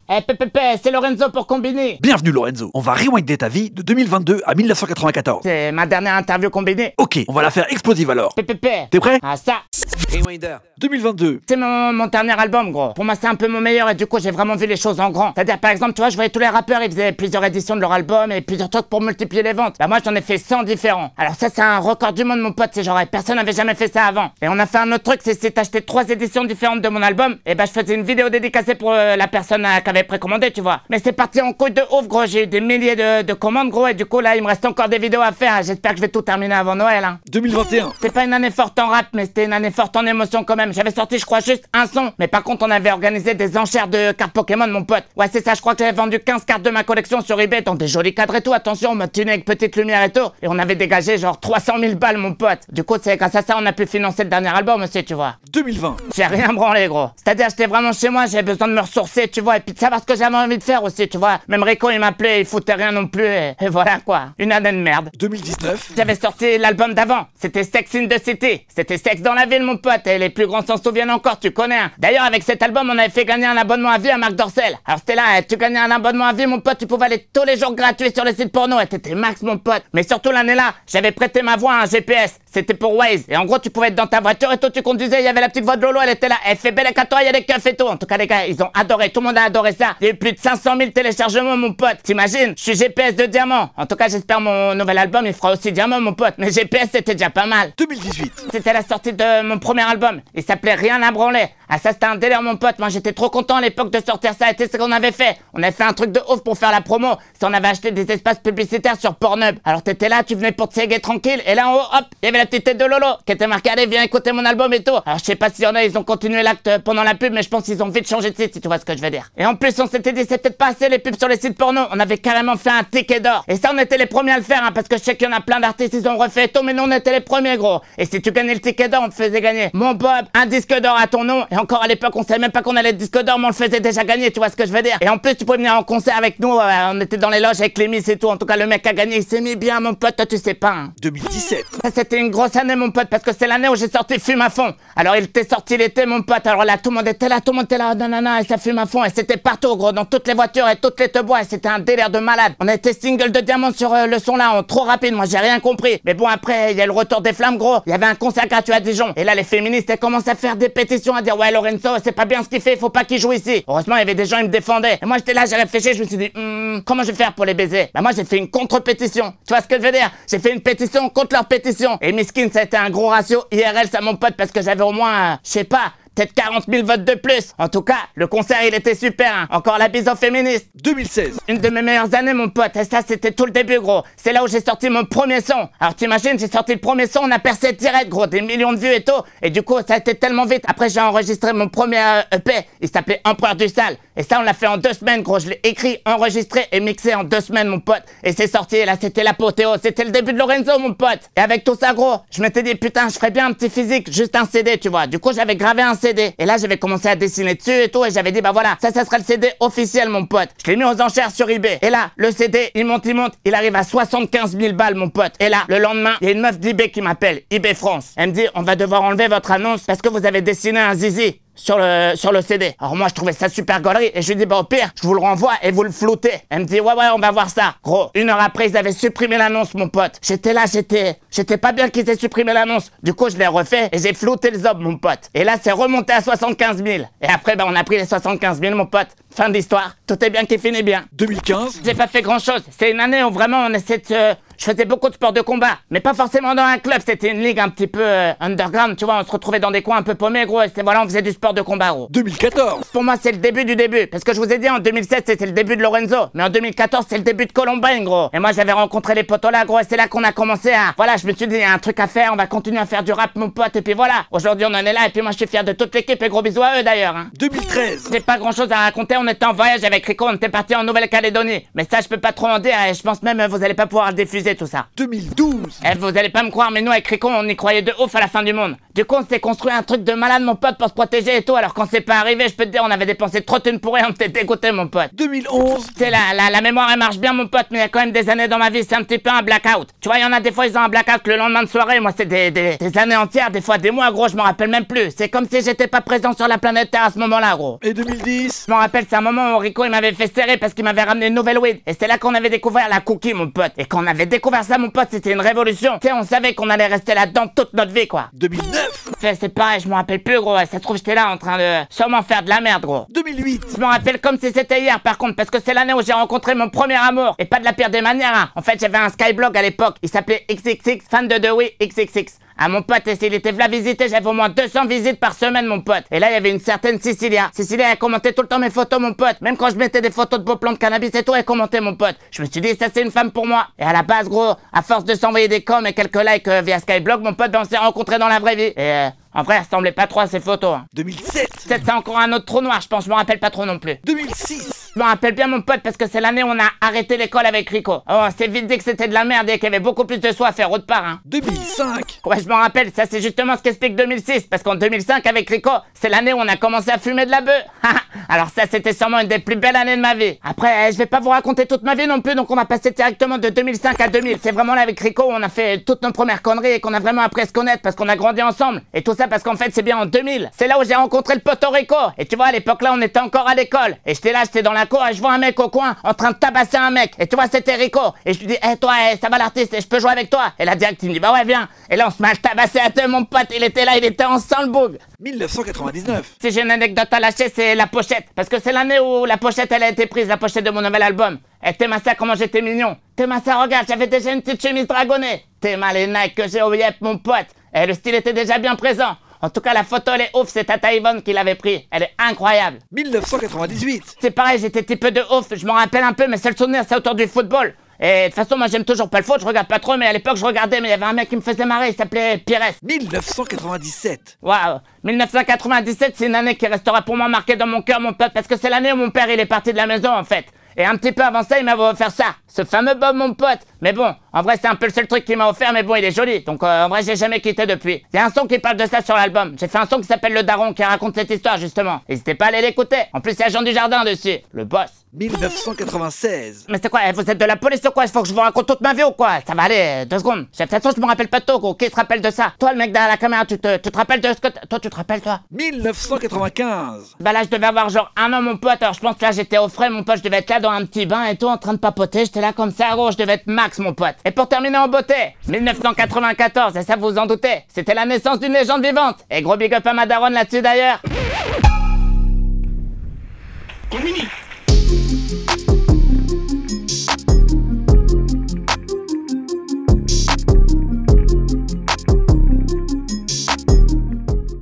Eh Pépépé, c'est Lorenzo pour Combini. Bienvenue Lorenzo, on va rewinder ta vie de 2022 à 1994. C'est ma dernière interview Combini. Ok, on va la faire explosive alors. Pépépé. T'es prêt? Ah ça, Rewinder. 2022. c'est mon dernier album gros. Pour moi c'est un peu mon meilleur et du coup j'ai vraiment vu les choses en grand. C'est-à-dire par exemple tu vois je voyais tous les rappeurs ils faisaient plusieurs éditions de leur album et plusieurs trucs pour multiplier les ventes. Bah moi j'en ai fait 100 différents. Alors ça c'est un record du monde mon pote, c'est genre personne n'avait jamais fait ça avant. Et on a fait un autre truc, c'est d'acheter 3 éditions différentes de mon album. Et bah je faisais une vidéo dédicacée pour la personne qui avait précommandé tu vois. Mais c'est parti en couille de ouf gros, j'ai eu des milliers de commandes gros et du coup là il me reste encore des vidéos à faire. J'espère que je vais tout terminer avant Noël hein. 2021. C'est pas une année forte en rap, mais c'était une année forte en émotion quand même. J'avais sorti, je crois, juste un son. Mais par contre, on avait organisé des enchères de cartes Pokémon, mon pote. Ouais, c'est ça, je crois que j'avais vendu 15 cartes de ma collection sur eBay dans des jolis cadres et tout. Attention, on m'a tuné avec petite lumière et tout. Et on avait dégagé genre 300 000 balles, mon pote. Du coup, c'est grâce à ça, on a pu financer le dernier album aussi, tu vois. 2020. J'ai rien branlé, gros. C'est-à-dire, j'étais vraiment chez moi, j'avais besoin de me ressourcer, tu vois, et puis de savoir ce que j'avais envie de faire aussi, tu vois. Même Rico, il m'appelait, il foutait rien non plus, et voilà quoi. Une année de merde. 2019. J'avais sorti l'album d'avant, c'était Sex in the City. C'était sexe dans la ville, mon pote, et les plus grands s'en souviennent encore, tu connais. Hein. D'ailleurs, avec cet album, on avait fait gagner un abonnement à vie à Marc Dorcel. Alors c'était là, tu gagnais un abonnement à vie, mon pote, tu pouvais aller tous les jours gratuits sur le site porno, et t'étais max, mon pote. Mais surtout l'année-là, j'avais prêté ma voix à un GPS. C'était pour Waze. Et en gros, tu pouvais être dans ta voiture et toi, tu conduisais, il y avait la petite voix de Lolo, elle était là. Elle fait belle à toi, il y a des keufs et tout. En tout cas, les gars, ils ont adoré, tout le monde a adoré ça. Il y a eu plus de 500 000 téléchargements, mon pote. T'imagines? Je suis GPS de diamant. En tout cas, j'espère mon nouvel album, il fera aussi diamant, mon pote. Mais GPS, c'était déjà pas mal. 2018. C'était la sortie de mon premier album. Il s'appelait Rien à branler. Ah ça c'était un délire mon pote, moi j'étais trop content à l'époque de sortir ça, et c'est ce qu'on avait fait. On avait fait un truc de ouf pour faire la promo, c'est on avait acheté des espaces publicitaires sur Pornhub. Alors t'étais là, tu venais pour te séguer tranquille, et là en haut, hop, il y avait la petite tête de Lolo, qui était marquée, allez viens écouter mon album et tout. Alors je sais pas s'il y en a, ils ont continué l'acte pendant la pub, mais je pense qu'ils ont vite changé de site si tu vois ce que je veux dire. Et en plus on s'était dit c'est peut-être pas assez les pubs sur les sites porno, on avait carrément fait un ticket d'or. Et ça on était les premiers à le faire, hein, parce que je sais qu'il y en a plein d'artistes, ils ont refait et tout, mais nous on était les premiers gros. Et si tu gagnais le ticket d'or, on te faisait gagner, mon Bob, un disque d'or à ton nom, et encore à l'époque on savait même pas qu'on allait être disque d'or, mais on le faisait déjà gagner, tu vois ce que je veux dire. Et en plus tu pouvais venir en concert avec nous, on était dans les loges avec les Miss et tout, en tout cas le mec a gagné, il s'est mis bien mon pote, toi tu sais pas hein. 2017. Ça c'était une grosse année mon pote, parce que c'est l'année où j'ai sorti Fume à fond. Alors il était sorti l'été mon pote, alors là tout le monde était là, nanana, et ça fume à fond, et c'était partout gros, dans toutes les voitures et toutes les te-bois, et c'était un délire de malade. On a été single de diamant sur le son là, trop rapide, moi j'ai rien compris. Mais bon après, il y a le retour des flammes gros, il y avait un concert gratuit à Dijon, et là les féministes elles commencent à faire des pétitions, à dire ouais Lorenzo c'est pas bien ce qu'il fait, faut pas qu'il joue ici. Heureusement il y avait des gens ils me défendaient, et moi j'étais là, j'ai réfléchi, je me suis dit comment je vais faire pour les baiser. Bah moi j'ai fait une contre-pétition, tu vois ce que je veux dire, j'ai fait une pétition contre leur pétition, et miskin ça a été un gros ratio IRL ça mon pote, parce que j'avais au moins, je sais pas, peut-être 40 000 votes de plus. En tout cas, le concert il était super, hein. Encore la bise aux féministes. 2016. Une de mes meilleures années mon pote, et ça c'était tout le début gros. C'est là où j'ai sorti mon premier son. Alors t'imagines, j'ai sorti le premier son, on a percé direct gros, des millions de vues et tout. Et du coup ça a été tellement vite. Après j'ai enregistré mon premier EP, il s'appelait Empereur du Sale. Et ça on l'a fait en 2 semaines gros, je l'ai écrit, enregistré et mixé en 2 semaines mon pote. Et c'est sorti, et là c'était l'apothéose, c'était le début de Lorenzo mon pote. Et avec tout ça gros, je m'étais dit putain je ferais bien un petit physique, juste un CD tu vois. Du coup j'avais gravé un CD. Et là j'avais commencé à dessiner dessus et tout, et j'avais dit bah voilà, ça sera le CD officiel mon pote. Je l'ai mis aux enchères sur eBay. Et là, le CD, il monte, il arrive à 75 000 balles mon pote. Et là, le lendemain, il y a une meuf d'eBay qui m'appelle, eBay France. Elle me dit on va devoir enlever votre annonce parce que vous avez dessiné un zizi sur le CD. Alors moi je trouvais ça super gaulerie et je lui dis bah au pire je vous le renvoie et vous le floutez. Elle me dit ouais on va voir ça. Gros, 1 heure après ils avaient supprimé l'annonce mon pote. J'étais là, j'étais pas bien qu'ils aient supprimé l'annonce. Du coup je l'ai refait et j'ai flouté le zob mon pote. Et là c'est remonté à 75 000. Et après bah on a pris les 75 000 mon pote. Fin de l'histoire, tout est bien qui finit bien. 2015. J'ai pas fait grand chose, c'est une année où vraiment on essaie de je faisais beaucoup de sports de combat, mais pas forcément dans un club, c'était une ligue un petit peu underground, tu vois, on se retrouvait dans des coins un peu paumés gros, et voilà, on faisait du sport de combat gros. 2014. Pour moi c'est le début du début, parce que je vous ai dit en 2007 c'était le début de Lorenzo, mais en 2014 c'est le début de Columbine gros. Et moi j'avais rencontré les potos là gros, et c'est là qu'on a commencé à, voilà, je me suis dit il y a un truc à faire, on va continuer à faire du rap mon pote, et puis voilà, aujourd'hui on en est là, et puis moi je suis fier de toute l'équipe, et gros bisous à eux d'ailleurs hein. 2013. J'ai pas grand chose à raconter, on était en voyage avec Rico, on était parti en Nouvelle-Calédonie, mais ça je peux pas trop en dire, et je pense même vous allez pas pouvoir le diffuser organisé tout ça. 2012. Eh, vous allez pas me croire, mais nous avec Rico, on y croyait de ouf à la fin du monde. Du coup, on s'est construit un truc de malade, mon pote, pour se protéger et tout. Alors quand c'est pas arrivé, je peux te dire, on avait dépensé trop de thunes pour rien, on était dégoûté, mon pote. 2011. Tu sais, la mémoire, elle marche bien, mon pote, mais il y a quand même des années dans ma vie, c'est un petit peu un blackout. Tu vois, il y en a des fois, ils ont un blackout le lendemain de soirée. Moi, c'est des années entières, des fois des mois, gros, je m'en rappelle même plus. C'est comme si j'étais pas présent sur la planète Terre à ce moment-là, gros. Et 2010. Je m'en rappelle, c'est un moment où Rico, il m'avait fait serrer parce qu'il m'avait ramené une nouvelle weed. Et c'est là qu'on avait découvert la cookie, mon pote. Et quand on avait découvert ça, mon pote, c'était une révolution. Tu sais, on savait qu'on allait rester là-dedans toute notre vie, quoi. 2009. C'est pareil, je m'en rappelle plus, gros. Ça se trouve, j'étais là en train de sûrement faire de la merde, gros. 2008. Je me rappelle comme si c'était hier, par contre, parce que c'est l'année où j'ai rencontré mon premier amour. Et pas de la pire des manières, hein. En fait, j'avais un Skyblog à l'époque. Il s'appelait XXX, fan de Dewey XXX. Ah, mon pote, et s'il était v'là visiter, j'avais au moins 200 visites par semaine, mon pote. Et là, il y avait une certaine Cecilia. Cecilia, elle commentait tout le temps mes photos, mon pote. Même quand je mettais des photos de beaux plants de cannabis et tout, elle commentait, mon pote. Je me suis dit, ça, c'est une femme pour moi. Et à la base, gros, à force de s'envoyer des coms et quelques likes via Skyblog, mon pote, ben, on s'est rencontrés dans la vraie vie. Et en vrai, elle ressemblait pas trop à ses photos, hein. 2007. Peut-être c'est encore un autre trou noir, je pense, je me rappelle pas trop non plus. 2006. Je me rappelle bien, mon pote, parce que c'est l'année où on a arrêté l'école avec Rico. Oh, on s'est vite dit que c'était de la merde et qu'il y avait beaucoup plus de soi à faire autre part, hein. 2005. Ouais, je m'en rappelle, ça c'est justement ce qu'explique 2006, parce qu'en 2005, avec Rico, c'est l'année où on a commencé à fumer de la beuh. Alors ça, c'était sûrement une des plus belles années de ma vie. Après, je vais pas vous raconter toute ma vie non plus, donc on va passer directement de 2005 à 2000. C'est vraiment là avec Rico où on a fait toutes nos premières conneries et qu'on a vraiment appris à se connaître parce qu'on a grandi ensemble. Et tout ça parce qu'en fait, c'est bien en 2000. C'est là où j'ai rencontré le pote Rico. Et tu vois, à l'époque là, on était encore à l'école. Et j'étais là, j'étais dans la cour et je vois un mec au coin en train de tabasser un mec. Et tu vois, c'était Rico. Et je lui dis, toi, ça va l'artiste, je peux jouer avec toi? Et là, direct, il me dit, bah ouais, viens. Et là, on se met à tabasser à deux, mon pote. Il était là, il était en sang le boug. 1999. Si j'ai une anecdote à lâcher, c'est la pochette. Parce que c'est l'année où la pochette, elle a été prise, la pochette de mon nouvel album. Et Thémassa, comment j'étais mignon. Thémassa, regarde, j'avais déjà une petite chemise dragonnée. Théma, les Nike que j'ai au yep, mon pote. Et le style était déjà bien présent. En tout cas, la photo, elle est ouf, c'est Tata Yvonne qui l'avait pris. Elle est incroyable. 1998. C'est pareil, j'étais type de ouf, je m'en rappelle un peu, mais seul souvenir, c'est autour du football. Et de toute façon, moi, j'aime toujours pas le foot, je regarde pas trop, mais à l'époque, je regardais, mais il y avait un mec qui me faisait marrer, il s'appelait Pires. 1997. Waouh, 1997, c'est une année qui restera pour moi marquée dans mon cœur, mon pote, parce que c'est l'année où mon père, il est parti de la maison, en fait. Et un petit peu avant ça, il m'avait offert ça, ce fameux Bob, mon pote. Mais bon, en vrai, c'est un peu le seul truc qu'il m'a offert, mais bon, il est joli. Donc en vrai, j'ai jamais quitté depuis. Il y a un son qui parle de ça sur l'album. J'ai fait un son qui s'appelle Le Daron, qui raconte cette histoire, justement. N'hésitez pas à aller l'écouter. En plus, il y a Jean Dujardin dessus, le boss. 1996. Mais c'est quoi, vous êtes de la police ou quoi? Il faut que je vous raconte toute ma vie ou quoi? Ça va aller, 2 secondes. De toute façon, je me rappelle pas de toi, gros. Qui se rappelle de ça? Toi, le mec derrière la caméra, tu te rappelles de ce que... Toi, tu te rappelles, toi? 1995. Bah là, je devais avoir genre 1 an, mon pote. Alors, je pense que là, j'étais au frais, mon pote. Je devais être là dans un petit bain et tout, en train de papoter. J'étais là comme ça, gros. Je devais être max, mon pote. Et pour terminer en beauté, 1994, et ça, vous vous en doutez, c'était la naissance d'une légende vivante. Et gros big up à ma daronne là-dessus, d'ailleurs. Communique.